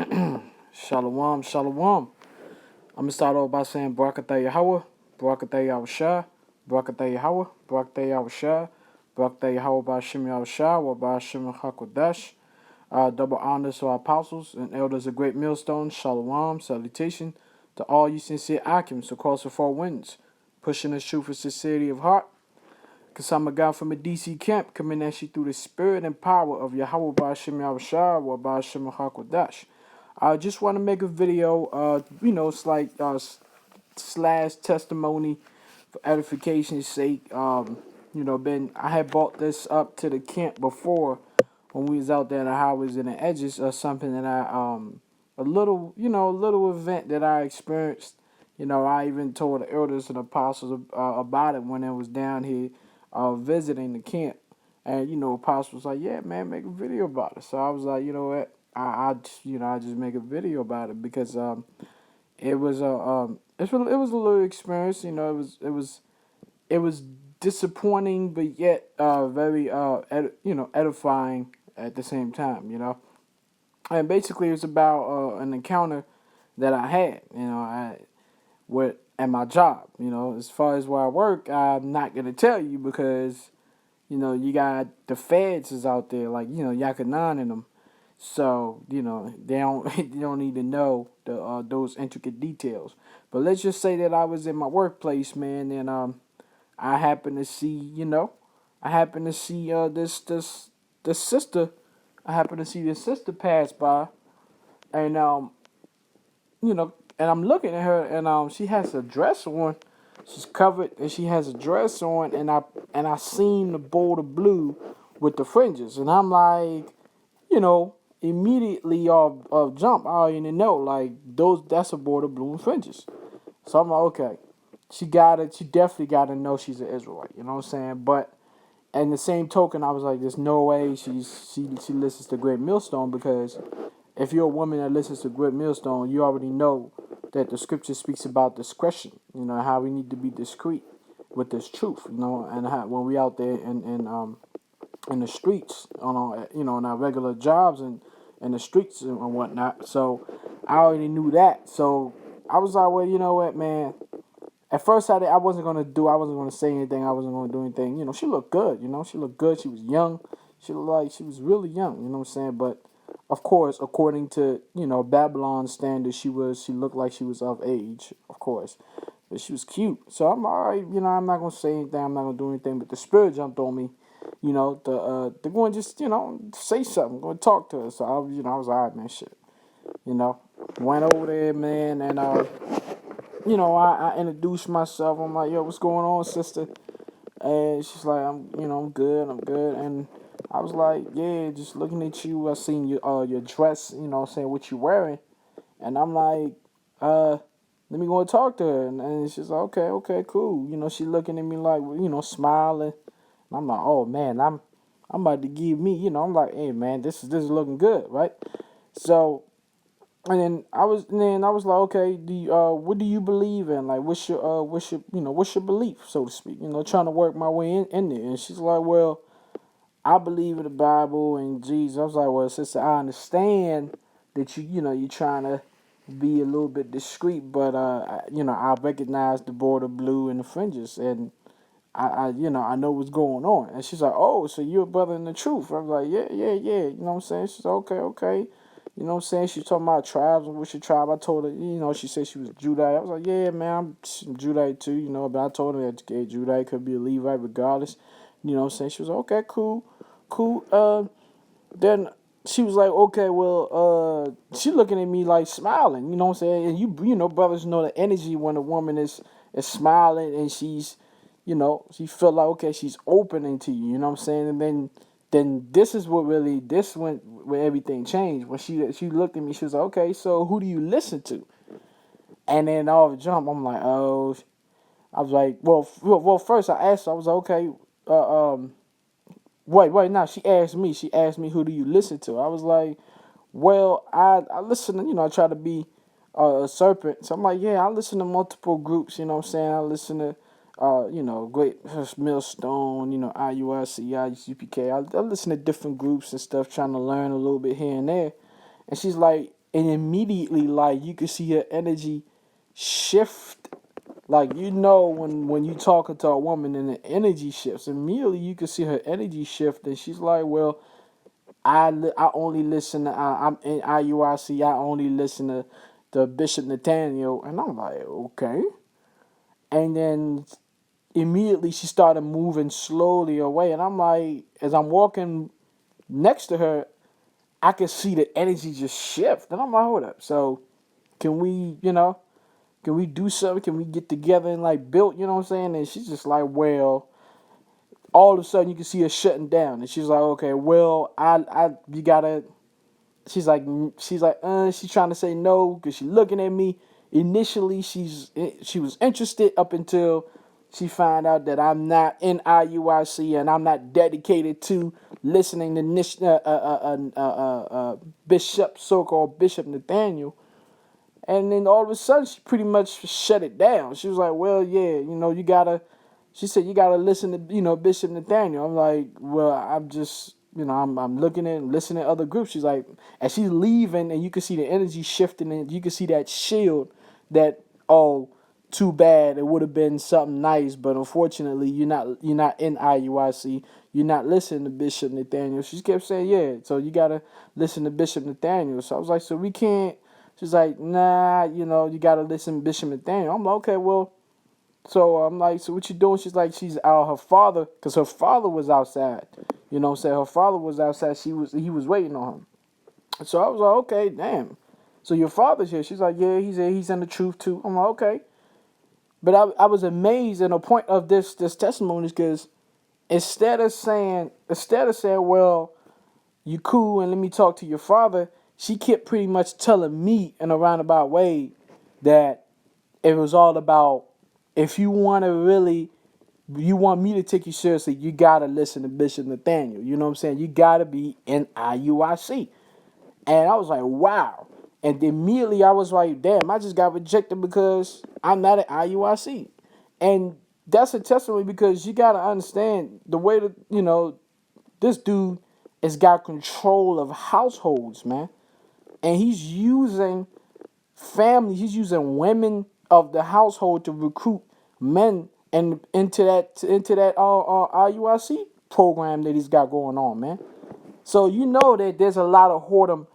Shalom, shalom. I'm gonna start off by saying Barakatah Yahawah, Barakatah Yahawashi, Barakatah Yahawah, Barakatah Yahawashi, Barakatah Yahawah Ba'ashem Yahawashi, wa Ba'ashem HaKodesh. Double honors to our apostles and elders of Great Millstone. Shalom, salutation to all you sincere Akims across the four winds, pushing the truth with sincerity of heart. Cause I'm a guy from a DC camp coming at you through the spirit and power of Yahawah Ba'ashem Yahawashi, wa Ba'ashem HaKodesh. I just want to make a video, it's like slash testimony for edification's sake. I had brought this up to the camp before when we was out there in the highways and the edges, or something that a little event that I experienced. I even told the elders and apostles about it when I was down here visiting the camp. And, Apostle was like, yeah, man, make a video about it. So I was like, you know what? I just make a video about it because it was it was a little experience. It was disappointing, but yet very edifying at the same time. And basically it was about an encounter that I had. With at my job. As far as where I work, I'm not gonna tell you because you got the feds is out there like Yakanan and them. So they don't you don't need to know the those intricate details. But let's just say that I was in my workplace, man, and I happened to see this sister. I happened to see this sister pass by, and and I'm looking at her, and she has a dress on. She's covered, and she has a dress on, and I seen the border blue with the fringes, and I'm like, immediately off jump, I already know like that's a border blue and fringes. So I'm like, okay, she definitely gotta know she's an Israelite. You know what I'm saying? But and the same token, I was like, there's no way she listens to Great Millstone, because if you're a woman that listens to Great Millstone, you already know that the scripture speaks about discretion. How we need to be discreet with this truth. And how when we out there in the streets on our on our regular jobs and in the streets and whatnot. So I already knew that. So I was like, well, you know what, man. At first, I wasn't gonna say anything. I wasn't gonna do anything. She looked good. She looked good. She was young. She looked like she was really young. You know what I'm saying? But of course, according to Babylon standards, she looked like she was of age. Of course, but she was cute. So I'm all right. I'm not gonna say anything. I'm not gonna do anything. But the spirit jumped on me. To go and just say something. Go and talk to her. So I was all right, man. Shit. Went over there, man, and I introduced myself. I'm like, yo, what's going on, sister? And she's like, I'm good, And I was like, yeah, just looking at you. I seen your dress, saying what you wearing. And I'm like, let me go and talk to her. And she's like, okay, cool. She looking at me like, smiling. And I'm like, oh man, I'm about to give me, I'm like, hey man, this is looking good, right? So. And then I was like, okay, what do you believe in? Like, what's your belief, so to speak? Trying to work my way in there. And she's like, well, I believe in the Bible and Jesus. I was like, well, sister, I understand that you're trying to be a little bit discreet, but I recognize the border blue and the fringes, and I know what's going on. And she's like, oh, so you're a brother in the truth. I was like, yeah. You know what I'm saying? She's like, okay. You know what I'm saying? She talking about tribes and what's your tribe. I told her, she said she was Judite. I was like, yeah, man, I'm Judite too, but I told her that Judite could be a Levite regardless. You know what I'm saying? She was like, okay, cool. Then she was like, okay, well, she looking at me like smiling, you know what I'm saying? And brothers know the energy when a woman is smiling and she's, she feel like, okay, she's opening to you, you know what I'm saying? And then this is what really, this went where everything changed. When she looked at me, she was like, okay, so who do you listen to? And then all the jump, I'm like, oh, I was like, well, first I asked her, I was like, okay, wait, now she asked me, who do you listen to? I was like, well, I listen to, I try to be a serpent. So I'm like, yeah, I listen to multiple groups, you know what I'm saying? I listen to, Great Millstone, IUIC, IUCPK. I listen to different groups and stuff, trying to learn a little bit here and there. And she's like, and immediately, like, you could see her energy shift. Like, when you talking to a woman and the energy shifts, immediately you can see her energy shift, and she's like, well, I only listen to I'm in IUIC. I only listen to Bishop Nathaniel, and I'm like, okay. And then immediately she started moving slowly away, and I'm like, as I'm walking next to her, I could see the energy just shift, and I'm like, hold up. So can we, can we do something? Can we get together and like build? You know what I'm saying? And she's just like, well, all of a sudden you can see her shutting down, and she's like, okay, well, you gotta. She's like, she's trying to say no because she's looking at me. Initially, she was interested up until she found out that I'm not in IUIC and I'm not dedicated to listening to Bishop, so-called Bishop Nathaniel. And then all of a sudden, she pretty much shut it down. She was like, well, yeah, you gotta, she said, you gotta listen to, Bishop Nathaniel. I'm like, well, I'm just, I'm looking at and listening to other groups. She's like, as she's leaving, and you can see the energy shifting, and you can see that shield that, oh, too bad. It would have been something nice, but unfortunately, you're not in IUIC. You're not listening to Bishop Nathaniel. She kept saying, yeah, so you gotta listen to Bishop Nathaniel. So I was like, so we can't. She's like, nah, you gotta listen to Bishop Nathaniel. I'm like, okay, well, so I'm like, so what you doing? She's like, she's out. Her father, because her father was outside. You know what I'm saying? Her father was outside. He was waiting on her. So I was like, okay, damn. So your father's here. She's like, yeah, he's here. He's in the truth too. I'm like, okay. But I was amazed, and the point of this testimony is because instead of saying, well, you cool and let me talk to your father, she kept pretty much telling me in a roundabout way that it was all about, if you want to really, you want me to take you seriously, you got to listen to Bishop Nathaniel. You know what I'm saying? You got to be in IUIC. And I was like, wow. And immediately I was like, damn, I just got rejected because I'm not at IUIC. And that's a testimony, because you got to understand the way that, this dude has got control of households, man. And he's using he's using women of the household to recruit men and into that IUIC program that he's got going on, man. So you know that there's a lot of whoredom,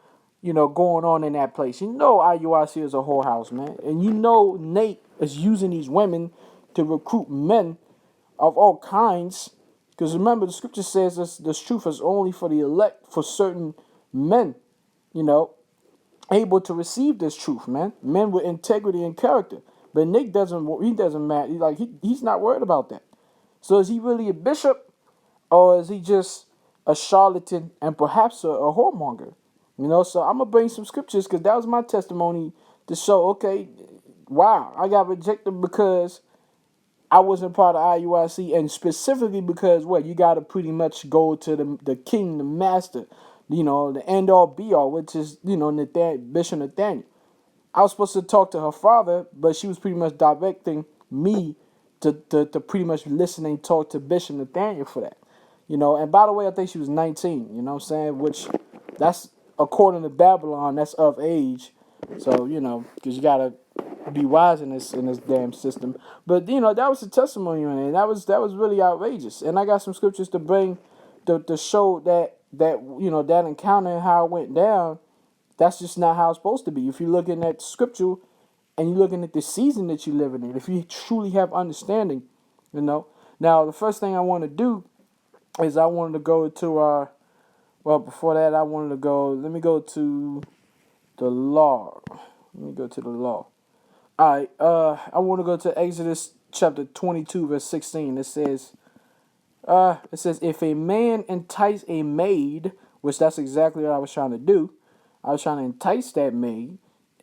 going on in that place. You know IUIC is a whorehouse, man. And you know Nate is using these women to recruit men of all kinds. Because remember, the scripture says this truth is only for the elect, for certain men, you know, able to receive this truth, man. Men with integrity and character. But Nick doesn't matter. He's not worried about that. So is he really a bishop, or is he just a charlatan and perhaps a whoremonger? So I'm gonna bring some scriptures, because that was my testimony to show, okay, wow, I got rejected because I wasn't part of IUIC, and specifically because you got to pretty much go to the king, the master, the end all be all, which is Bishop Nathaniel. I was supposed to talk to her father, but she was pretty much directing me to pretty much listen and talk to Bishop Nathaniel for that. And by the way, I think she was 19, you know what I'm saying? Which, that's, according to Babylon, that's of age. So, because you got to be wise in this damn system. But, that was a testimony on it, and that was really outrageous. And I got some scriptures to bring to show that that encounter and how it went down, that's just not how it's supposed to be. If you're looking at scripture and you're looking at the season that you're living in, if you truly have understanding, Now, the first thing I want to do is I wanted to go to before that, let me go to the law. Let me go to the law. All right, I want to go to Exodus chapter 22, verse 16. It says, if a man entice a maid, which that's exactly what I was trying to do. I was trying to entice that maid.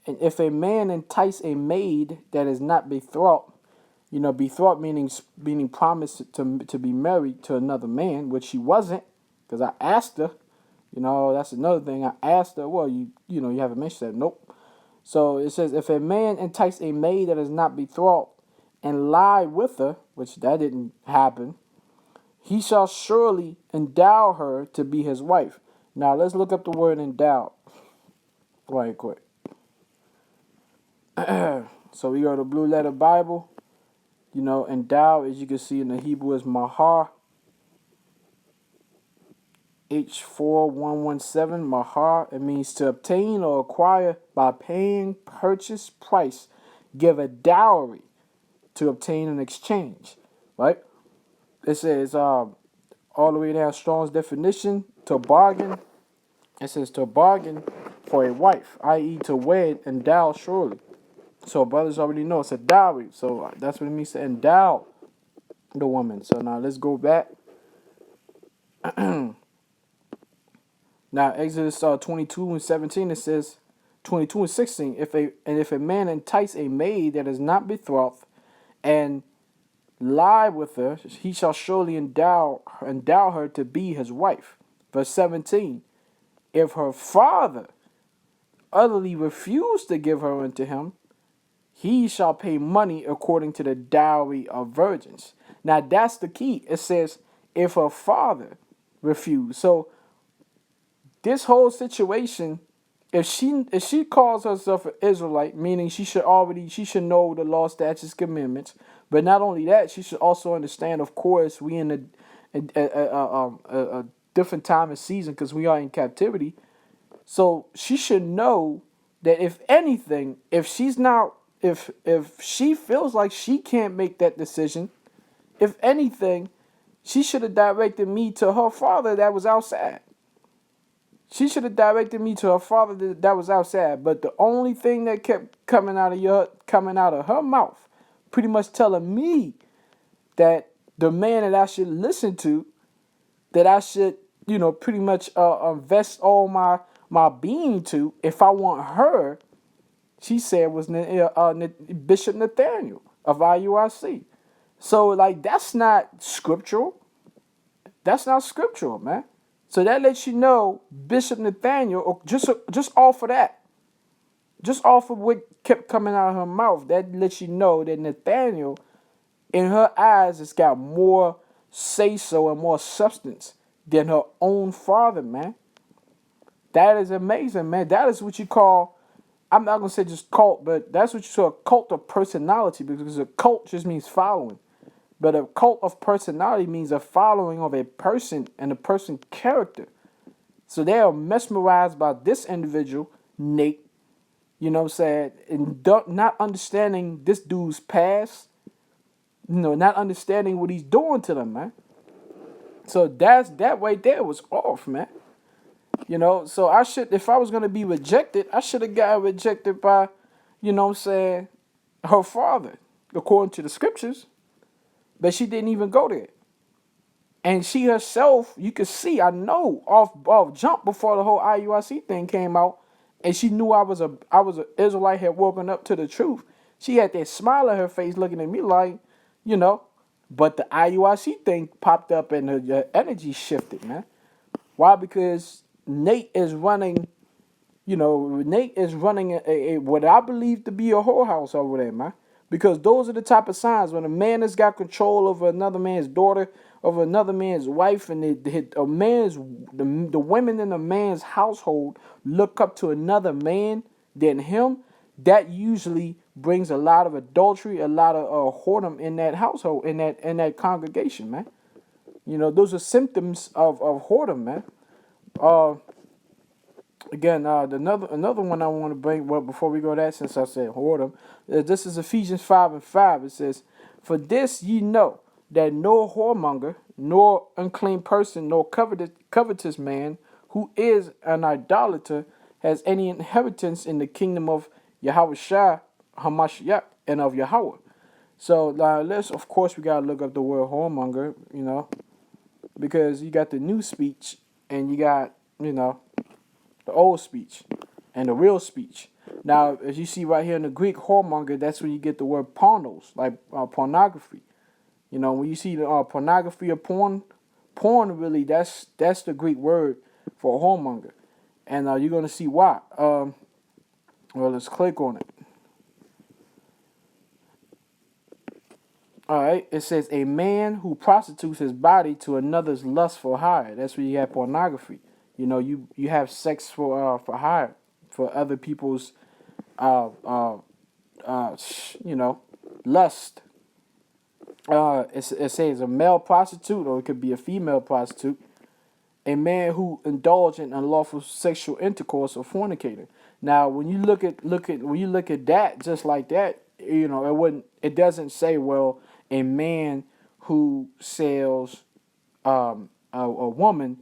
And if a man entice a maid that is not betrothed, betrothed meaning promised to be married to another man, which she wasn't, because I asked her. That's another thing. I asked her, well, you haven't mentioned that. Nope. So it says, if a man entice a maid that is not betrothed and lie with her, which that didn't happen, he shall surely endow her to be his wife. Now let's look up the word endow. Right quick. So we go to Blue Letter Bible. Endow, as you can see in the Hebrew, is mahar. H4117, mahar. It means to obtain or acquire by paying purchase price. Give a dowry to obtain an exchange. Right? It says, all the way down Strong's definition, to bargain. It says to bargain for a wife, i.e., to wed, endow surely. So brothers already know it's a dowry. So that's what it means to endow the woman. So now let's go back. Now Exodus 22:17, it says 22:16, if a man entice a maid that is not betrothed and lie with her, he shall surely endow her to be his wife. Verse 17, if her father utterly refuse to give her unto him, he shall pay money according to the dowry of virgins. Now that's the key. It says if her father refuse. So this whole situation, if she calls herself an Israelite, meaning she should know the law, statutes, commandments, but not only that, she should also understand. Of course, we in a different time and season because we are in captivity. So she should know that if anything, if she feels like she can't make that decision, if anything, she should have directed me to her father that was outside. She should have directed me to her father that was outside. But the only thing that kept coming out of her mouth, pretty much telling me that the man that I should listen to, that I should, pretty much invest all my being to, if I want her, she said was Bishop Nathaniel of IUIC. So like that's not scriptural. That's not scriptural, man. So that lets you know Bishop Nathaniel, or just off of that, just off of what kept coming out of her mouth, that lets you know that Nathaniel, in her eyes, has got more say-so and more substance than her own father, man. That is amazing, man. That is what you call, I'm not going to say just cult, but that's what you call a cult of personality, because a cult just means following. But a cult of personality means a following of a person and a person's character. So they are mesmerized by this individual, Nate, and not understanding this dude's past, not understanding what he's doing to them, man. So that right there was off, man. So if I was going to be rejected, I should have got rejected by, her father, according to the scriptures. But she didn't even go there. And she herself, you could see, I know, off jump before the whole IUIC thing came out, and she knew I was an Israelite, had woken up to the truth. She had that smile on her face looking at me like, but the IUIC thing popped up and her energy shifted, man. Why? Because Nate is running a what I believe to be a whorehouse over there, man. Because those are the type of signs when a man has got control over another man's daughter, over another man's wife, and the women in a man's household look up to another man than him. That usually brings a lot of adultery, a lot of whoredom in that household, in that congregation, man. Those are symptoms of whoredom, man. Again, another one I want to bring, well, before we go that, since I said whoredom, this is Ephesians 5:5. It says, for this ye know, that no whoremonger, nor unclean person, nor covetous man, who is an idolater, has any inheritance in the kingdom of Yahawashi, Hamashiach, and of Yahawah. So of course, we got to look up the word whoremonger, because you got the new speech, and you got, the old speech and the real speech. Now, as you see right here in the Greek, whoremonger, that's where you get the word pornos, like pornography. When you see the pornography or porn really, that's the Greek word for whoremonger. And you're going to see why. Well, let's click on it. All right, it says a man who prostitutes his body to another's lust for hire. That's where you have pornography. You have sex for hire, for other people's you know, lust. It says a male prostitute, or it could be a female prostitute, a man who indulged in unlawful sexual intercourse or fornicating. Now, when you look at that, just like that, you know, it doesn't say, well, a man who sells a woman,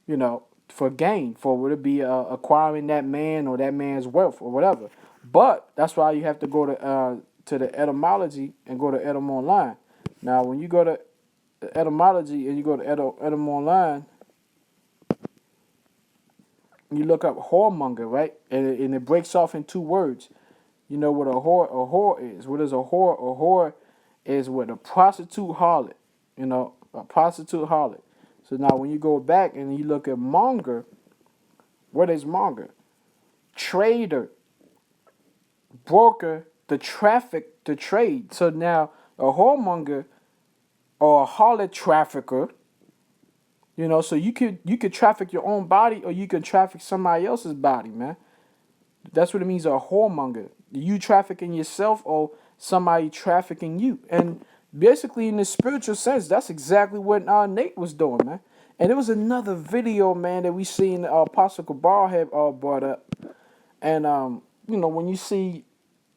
you know, for gain, for would it be acquiring that man or that man's wealth or whatever. But that's why you have to go to the etymology and go to Edom Online. Now, when you go to etymology and you go to Edom Online, you look up whoremonger, right? And it breaks off in two words. You know what a whore is. What is a whore? A whore is what a prostitute harlot. You know, a prostitute harlot. So now when you go back and you look at monger, what is monger? Trader, broker, the traffic, the trade. So now a whoremonger or a harlot trafficker, you know, so you could traffic your own body or you can traffic somebody else's body, man. That's what it means, a whoremonger. You trafficking yourself or somebody trafficking you. And basically, in the spiritual sense, that's exactly what Nate was doing, man. And there was another video, man, that we seen Apostle Kabar had brought up. And, you know, when you see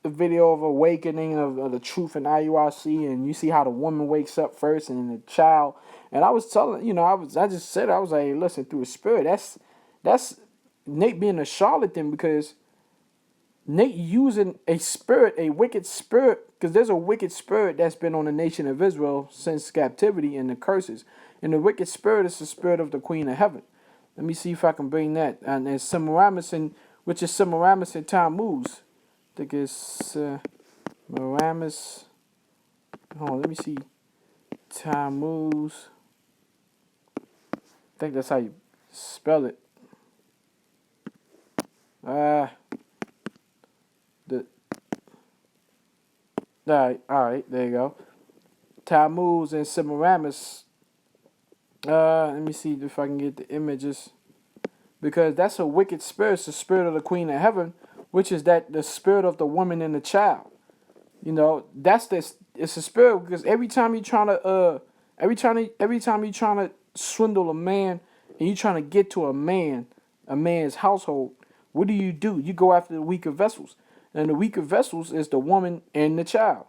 the video of awakening of the truth in IUIC, and you see how the woman wakes up first and the child. And I was telling, you know, I just said, I was like, listen, through the spirit, that's Nate being a charlatan, because Nate using a spirit, a wicked spirit, because there's a wicked spirit that's been on the nation of Israel since captivity and the curses. And the wicked spirit is the spirit of the Queen of Heaven. Let me see if I can bring that. And there's Semiramis, which is Semiramis and Tammuz. I think it's Semiramis. Hold on, let me see. Tammuz. I think that's how you spell it. All right, there you go. Tammuz and Semiramis. Let me see if I can get the images, because that's a wicked spirit. It's the spirit of the Queen of Heaven, which is that the spirit of the woman and the child. You know, that's this. It's a spirit, because every time you're trying to swindle a man and you're trying to get to a man's household, what do? You go after the weaker vessels. And the weaker vessels is the woman and the child.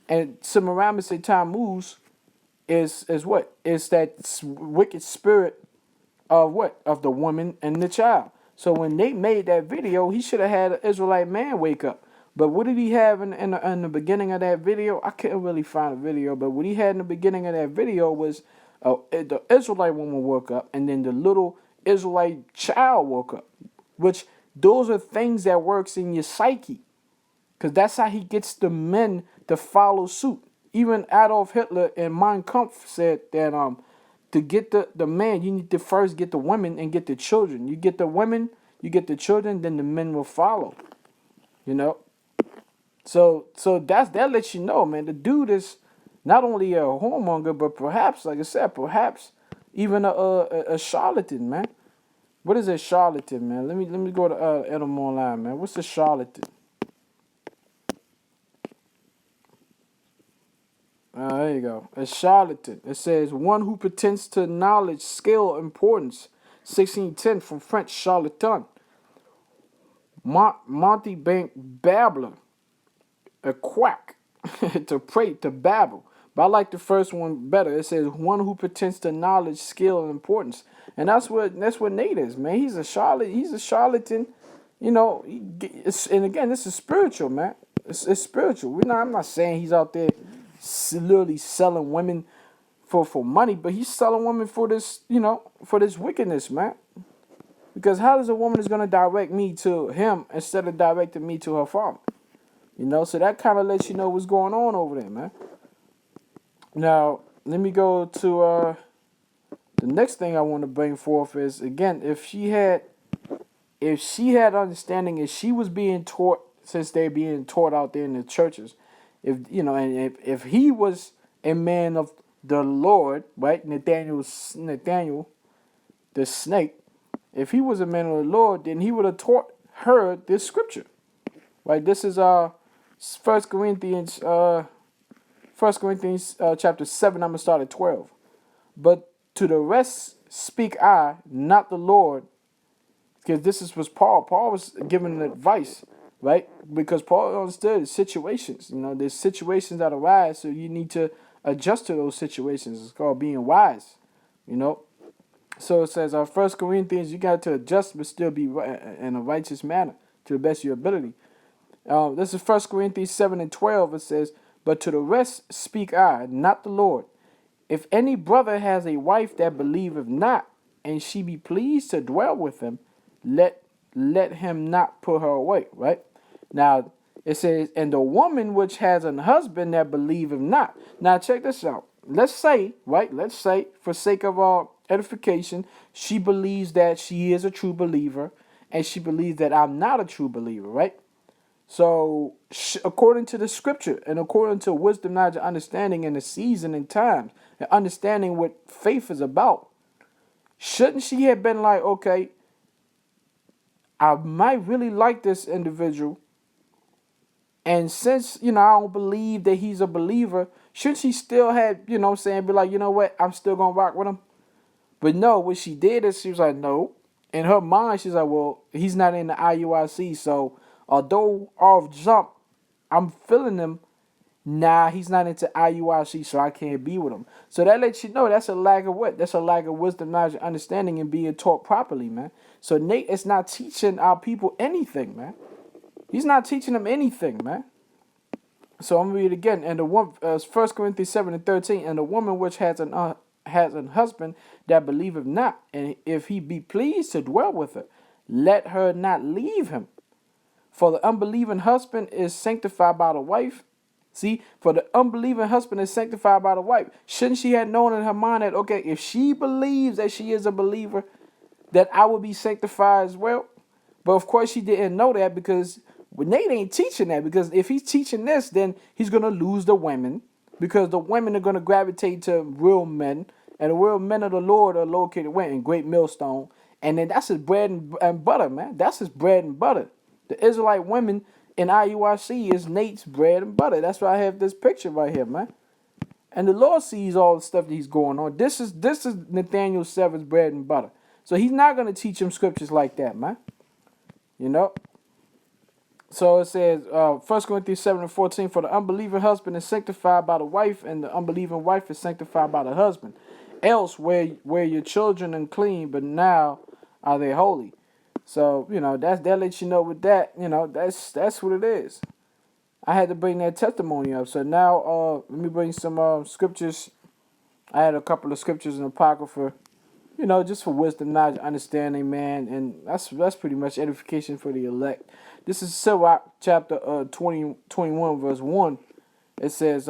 And Semiramis and Tammuz is what? Is that wicked spirit of what? Of the woman and the child. So when Nate made that video, he should have had an Israelite man wake up. But what did he have in the beginning of that video? I couldn't really find a video, but what he had in the beginning of that video was the Israelite woman woke up, and then the little Israelite child woke up. Which, those are things that works in your psyche. Because that's how he gets the men to follow suit. Even Adolf Hitler and Mein Kampf said that to get the man, you need to first get the women and get the children. You get the women, you get the children, then the men will follow. You know? So that lets you know, man, the dude is not only a whoremonger, but perhaps, like I said, perhaps even a charlatan, man. What is a charlatan, man? Let me go to Edom Online, man. What's a charlatan? There you go. A charlatan. It says one who pretends to knowledge, skill, importance. 1610 from French charlatan. Monty Bank babbler. A quack. To pray, to babble. But I like the first one better. It says one who pretends to knowledge, skill, and importance. And that's what Nate is, man. He's a charlatan. You know, and again, this is spiritual, man. It's spiritual. I'm not saying he's out there literally selling women for money, but he's selling women for this, you know, for this wickedness, man. Because how is a woman is going to direct me to him instead of directing me to her father? You know, so that kind of lets you know what's going on over there, man. Now, let me go to the next thing I want to bring forth is, again, if she had understanding, if she was being taught, since they're being taught out there in the churches, if you know, and if he was a man of the Lord, right? Nathaniel the snake, if he was a man of the Lord, then he would have taught heard this scripture. Right? This is First Corinthians chapter 7. I'm gonna start at 12. But to the rest speak I, not the Lord, because was Paul. Paul was giving advice, right? Because Paul understood situations. There's situations that arise, so you need to adjust to those situations. It's called being wise. So it says, 1 Corinthians, you got to adjust but still be in a righteous manner to the best of your ability. This is 1 Corinthians 7 and 12. It says, but to the rest speak I, not the Lord. If any brother has a wife that believeth not, and she be pleased to dwell with him, let him not put her away. Right? Now, it says, and the woman which has an husband that believeth not. Now, check this out. Let's say, for sake of our edification, she believes that she is a true believer, and she believes that I'm not a true believer, right? So, according to the scripture, and according to wisdom, knowledge, and understanding in the season and times, and understanding what faith is about, shouldn't she have been like, okay, I might really like this individual, and since, I don't believe that he's a believer, should she still have, be like, you know what, I'm still going to rock with him? But no, what she did is she was like, no. In her mind, she's like, well, he's not in the IUIC, so although off jump, I'm feeling him, nah, he's not into IUIC, so I can't be with him. So that lets you know that's a lack of what? That's a lack of wisdom, knowledge, and understanding and being taught properly, man. So Nate is not teaching our people anything, man. He's not teaching them anything, man. So I'm going to read it again. And the one, 1 Corinthians 7 and 13, and the woman which has an husband that believeth not, and if he be pleased to dwell with her, let her not leave him. For the unbelieving husband is sanctified by the wife. See, for the unbelieving husband is sanctified by the wife. Shouldn't she have known in her mind that, okay, if she believes that she is a believer, that I will be sanctified as well? But of course she didn't know that, because Nate ain't teaching that, because if he's teaching this, then he's going to lose the women, because the women are going to gravitate to real men, and the real men of the Lord are located where? In Great Millstone. And then that's his bread and butter, man. That's his bread and butter. The Israelite women in IUIC is Nate's bread and butter. That's why I have this picture right here, man. And the Lord sees all the stuff that he's going on. This is Nathaniel Sever's bread and butter. So he's not going to teach him scriptures like that, man. So it says, 1 Corinthians 7 and 14, for the unbelieving husband is sanctified by the wife, and the unbelieving wife is sanctified by the husband. Else were your children unclean, but now are they holy. So, that lets you know with that, that's what it is. I had to bring that testimony up. So now, let me bring some scriptures. I had a couple of scriptures in Apocrypha, just for wisdom, knowledge, understanding, man. And that's pretty much edification for the elect. This is Sirach chapter 21, verse 1. It says,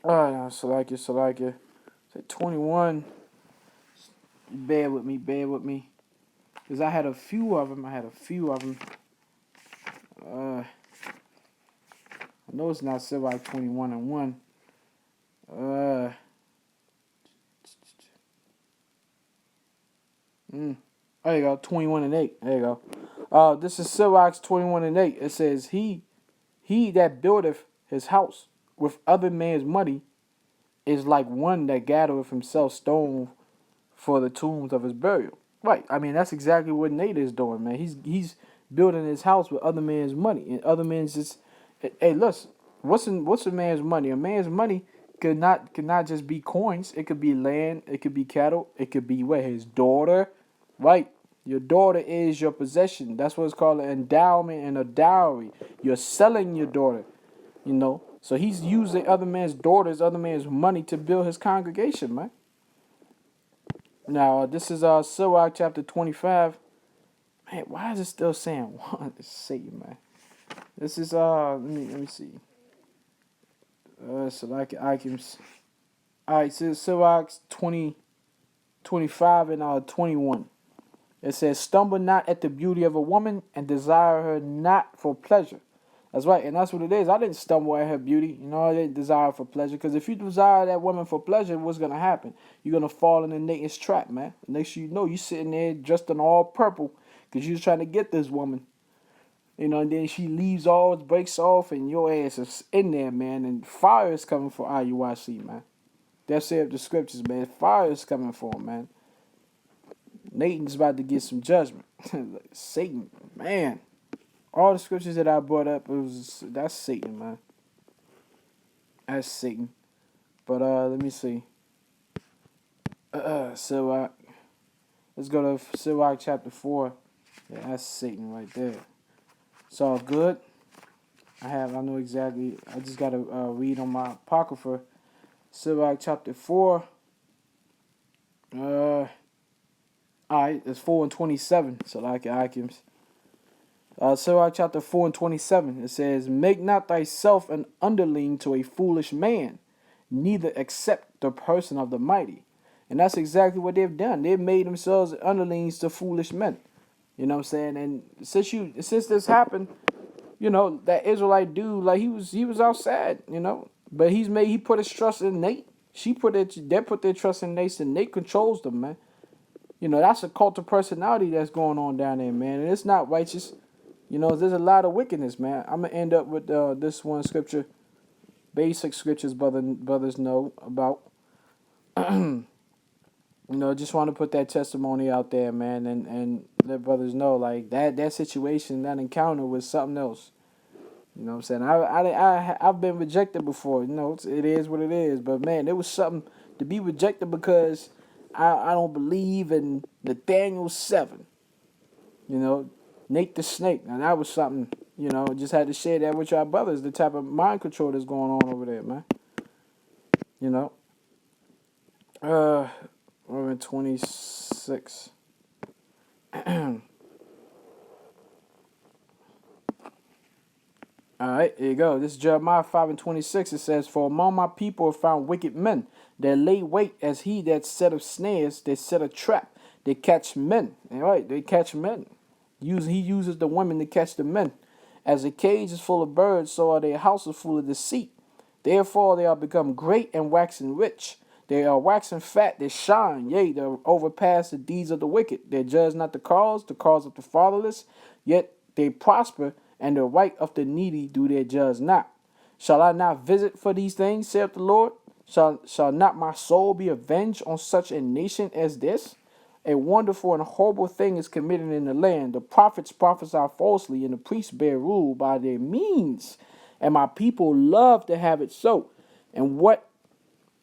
Salakia. Say 21. Bear with me. Because I had a few of them. I know it's not Sirach 21 and 1. There you go, 21 and 8. There you go. This is Sirach 21 and 8. It says, He that buildeth his house with other man's money is like one that gathereth himself stone for the tombs of his burial. Right. I mean, that's exactly what Nate is doing, man. He's building his house with other man's money, and other man's just. Hey, listen. What's a man's money? A man's money could not just be coins. It could be land. It could be cattle. It could be his daughter. Right. Your daughter is your possession. That's what it's called, an endowment and a dowry. You're selling your daughter. So he's using other man's daughters, other man's money to build his congregation, man. Now, this is Sirach chapter 25. Man, why is it still saying one to say, man? This is let me see. Sirach items. Alright, so Sirach 25 and 21. It says, stumble not at the beauty of a woman, and desire her not for pleasure. That's right, and that's what it is. I didn't stumble at her beauty. I didn't desire for pleasure. Because if you desire that woman for pleasure, what's going to happen? You're going to fall in the Nate's trap, man. Next thing you know, you sitting there dressed in all purple, because you was trying to get this woman. And then she leaves all, breaks off, and your ass is in there, man. And fire is coming for IUIC, man. That said the scriptures, man. Fire is coming for him, man. Nathan's about to get some judgment. Satan, man. All the scriptures that I brought up, that's Satan, man. That's Satan. But let me see. So let's go to Sirach chapter 4. Yeah, that's Satan right there. It's all good. I know exactly. I just got to read on my apocrypha. Sirach chapter 4. Alright, it's 4 and 27. So like Ikems. Sirach chapter 4 and 27. It says, make not thyself an underling to a foolish man, neither accept the person of the mighty. And that's exactly what they've done. They've made themselves underlings to foolish men. You know what I'm saying? And since this happened, that Israelite dude, like he was outside, but he put his trust in Nate. They put their trust in Nate, and Nate controls them, man. That's a cult of personality that's going on down there, man, and it's not righteous. There's a lot of wickedness, man. I'm gonna end up with this one scripture, basic scriptures, brothers know about. Just want to put that testimony out there, man, and let brothers know, like that situation, that encounter was something else. You know what I'm saying? I've been rejected before. It is what it is. But man, it was something to be rejected because I don't believe in Nathaniel 7. Nate the Snake. Now that was something. Just had to share that with y'all brothers. The type of mind control that's going on over there, man. We're in 26. All right, here you go. This is Jeremiah 5 and 26. It says, for among my people are found wicked men that lay wait as he that set of snares, that set a trap, they catch men. All right, they catch men. He uses the women to catch the men. As a cage is full of birds, so are their houses full of deceit. Therefore they are become great and waxen rich. They are waxen fat, they shine, yea, they overpass the deeds of the wicked. They judge not the cause of the fatherless, yet they prosper, and the right of the needy do they judge not. Shall I not visit for these things, saith the Lord? Shall not my soul be avenged on such a nation as this? A wonderful and horrible thing is committed in the land. The prophets prophesy falsely, and the priests bear rule by their means. And my people love to have it so. And what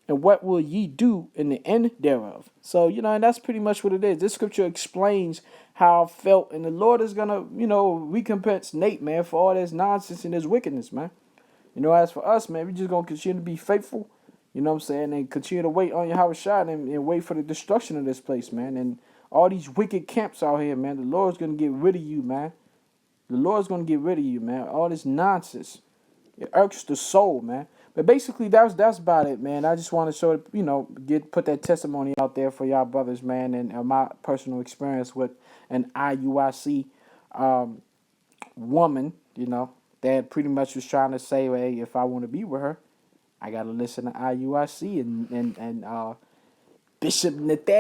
will ye do in the end thereof? So, and that's pretty much what it is. This scripture explains how I felt, and the Lord is going to, recompense Nate, man, for all this nonsense and this wickedness, man. As for us, man, we just going to continue to be faithful, and continue to wait on Yahawashi and wait for the destruction of this place, man. And all these wicked camps out here, man, the Lord's going to get rid of you, man. The Lord's going to get rid of you, man. All this nonsense. It irks the soul, man. But basically, that's about it, man. I just want to show, put that testimony out there for y'all brothers, man, and my personal experience with an IUIC woman, that pretty much was trying to say, hey, if I want to be with her, I got to listen to IUIC and Bishop Nathaniel.